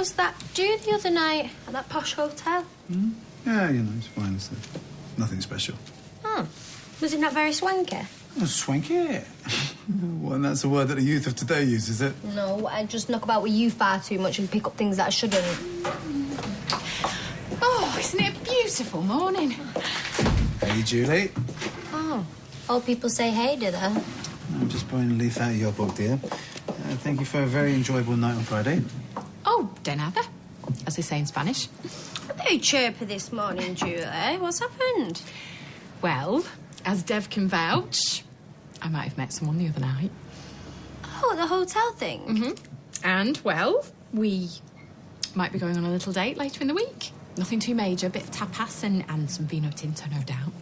was that dude the other night at that posh hotel? Yeah, you know, it's fine. It's nothing special. Oh. Was it not very swanky? Oh, swanky? Well, and that's a word that the youth of today uses, is it? No, I just knock about with you far too much and pick up things that I shouldn't. Oh, isn't it a beautiful morning? Hey, Julie. Oh. Old people say hey, do they? I'm just blowing a leaf out of your book, dear. Thank you for a very enjoyable night on Friday. Oh, de nada, as they say in Spanish. Very chirpy this morning, Julie. What's happened? Well, as Dev can vouch, I might have met someone the other night. Oh, the hotel thing? Mm-hmm. And, well, we might be going on a little date later in the week. Nothing too major, a bit of tapas and some vino tinto, no doubt.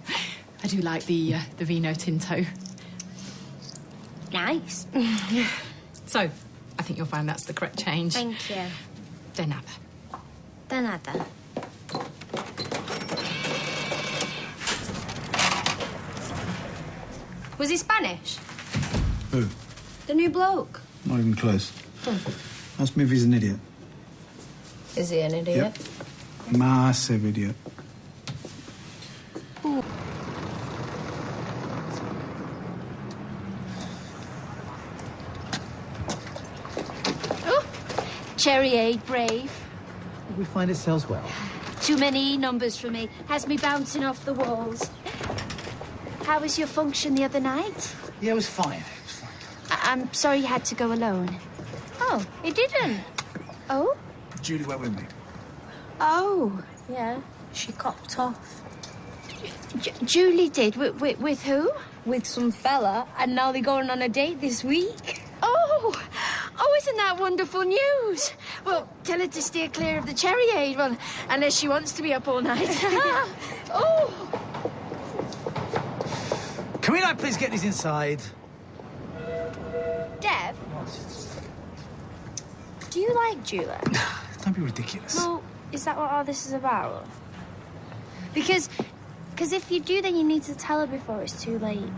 I do like the vino tinto. Nice. So, I think you'll find that's the correct change. Thank you. De nada. De nada. Was he Spanish? Who? The new bloke? Not even close. Ask me if he's an idiot. Is he an idiot? Yep. Massive idiot. Ooh. Cherry aid, brave. We find it sells well. Too many numbers for me. Has me bouncing off the walls. How was your function the other night? Yeah, it was fine. I'm sorry you had to go alone. Oh, he didn't. Oh? Julie went with me. Oh. Yeah, she copped off. Julie did? With who? With some fella, and now they're going on a date this week. Oh! Oh, isn't that wonderful news? Well, tell her to steer clear of the cherry aid, well, unless she wants to be up all night. Oh! Can we, please get these inside? Dev, do you like Julie? Don't be ridiculous. Well, is that what all this is about? Because if you do, then you need to tell her before it's too late.